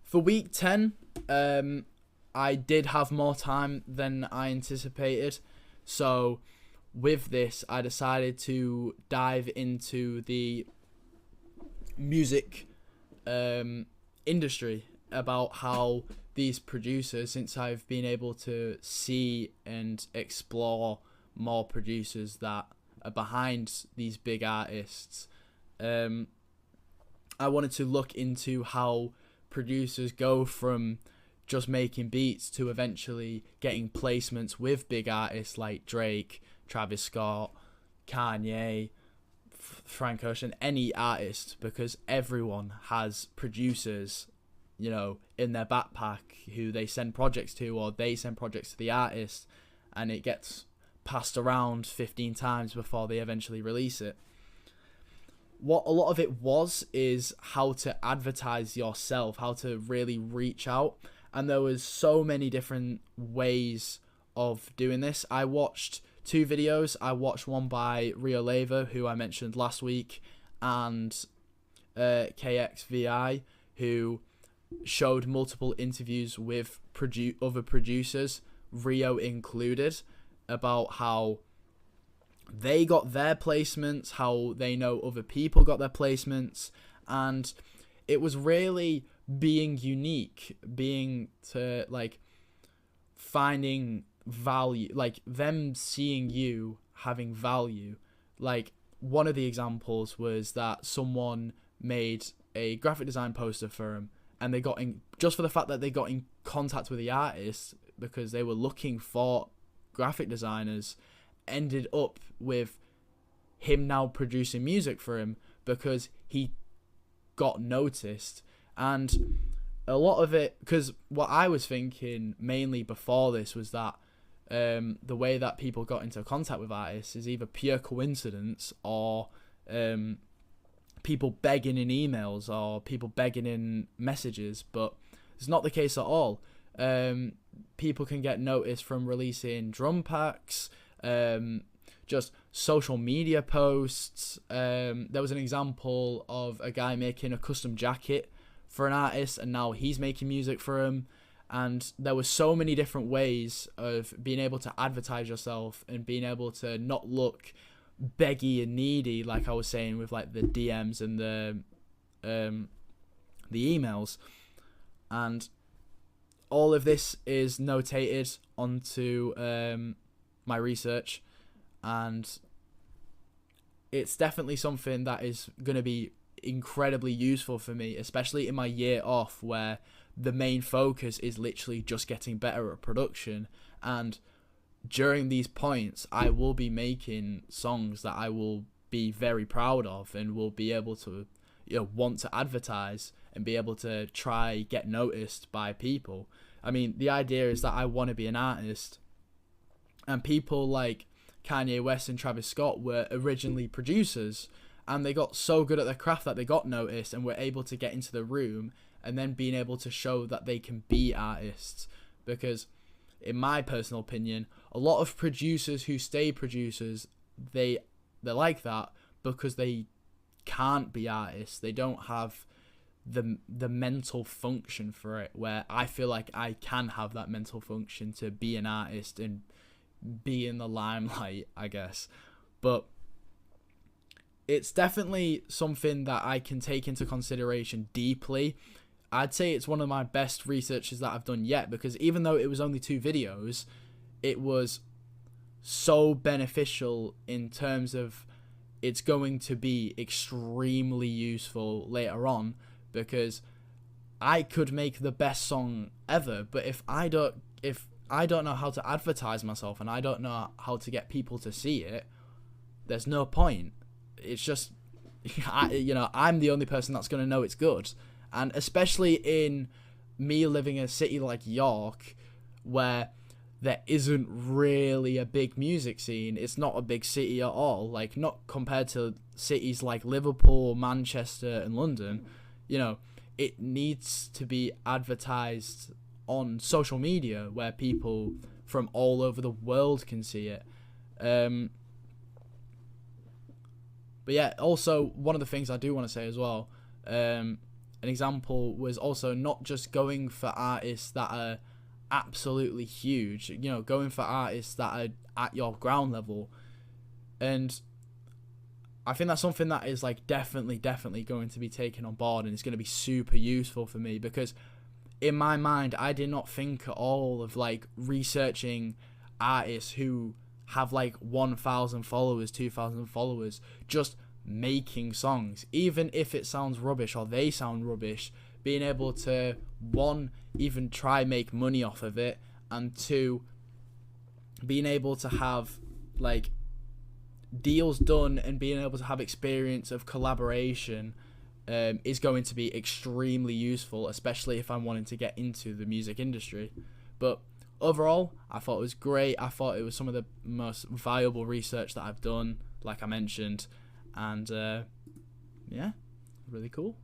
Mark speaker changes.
Speaker 1: For week 10, I did have more time than I anticipated. So with this, I decided to dive into the music industry, about how these producers, since I've been able to see and explore more producers that are behind these big artists, I wanted to look into how producers go from just making beats to eventually getting placements with big artists like Drake, Travis Scott, Kanye, Frank Ocean, any artist, because everyone has producers, in their backpack who they send projects to, or they send projects to the artist, and it gets passed around 15 times before they eventually release it. What a lot of it is how to advertise yourself, how to really reach out. And there was so many different ways of doing this. I watched 2 videos. I watched one by Rio Leva, who I mentioned last week, and KXVI, who showed multiple interviews with other producers, Rio included, about how they got their placements, how they know other people got their placements, and it was really being unique, finding value, them seeing you having value. Like, one of the examples was that someone made a graphic design poster for him, and they got in, just for the fact that they got in contact with the artist because they were looking for graphic designers, ended up with him now producing music for him because he got noticed. And a lot of it, because what I was thinking mainly before this was that the way that people got into contact with artists is either pure coincidence, or people begging in emails, or people begging in messages, but it's not the case at all. People can get noticed from releasing drum packs, just social media posts. There was an example of a guy making a custom jacket for an artist, and now he's making music for him. And there were so many different ways of being able to advertise yourself and being able to not look beggy and needy, like I was saying with like the DMs and the emails. And all of this is notated onto my research, and it's definitely something that is going to be incredibly useful for me, especially in my year off, where the main focus is literally just getting better at production. And during these points, I will be making songs that I will be very proud of and will be able to want to advertise and be able to try get noticed by people. I mean, the idea is that I want to be an artist, and people like Kanye West and Travis Scott were originally producers, and they got so good at their craft that they got noticed and were able to get into the room, and then being able to show that they can be artists. Because in my personal opinion, a lot of producers who stay producers, they're like that because they can't be artists. They don't have the mental function for it, where I feel like I can have that mental function to be an artist and be in the limelight, I guess. But it's definitely something that I can take into consideration deeply. I'd say it's one of my best researches that I've done yet, because even though it was only 2 videos, it was so beneficial in terms of it's going to be extremely useful later on, because I could make the best song ever, but if I don't know how to advertise myself and I don't know how to get people to see it, there's no point. It's just, I'm the only person that's going to know it's good. And especially in me living in a city like York, where there isn't really a big music scene. It's not a big city at all. Like, not compared to cities like Liverpool, Manchester, and London. It needs to be advertised on social media where people from all over the world can see it. But yeah, also one of the things I do want to say as well, an example was also not just going for artists that are absolutely huge, you know, going for artists that are at your ground level. And I think that's something that is like definitely going to be taken on board, and it's going to be super useful for me, because in my mind I did not think at all of like researching artists who have like 1,000 followers, 2,000 followers, just making songs, even if it sounds rubbish or they sound rubbish, being able to, one, even try make money off of it, and two, being able to have like deals done and being able to have experience of collaboration is going to be extremely useful, especially if I'm wanting to get into the music industry. But overall, I thought it was great. I thought it was some of the most valuable research that I've done, like I mentioned, and yeah, really cool.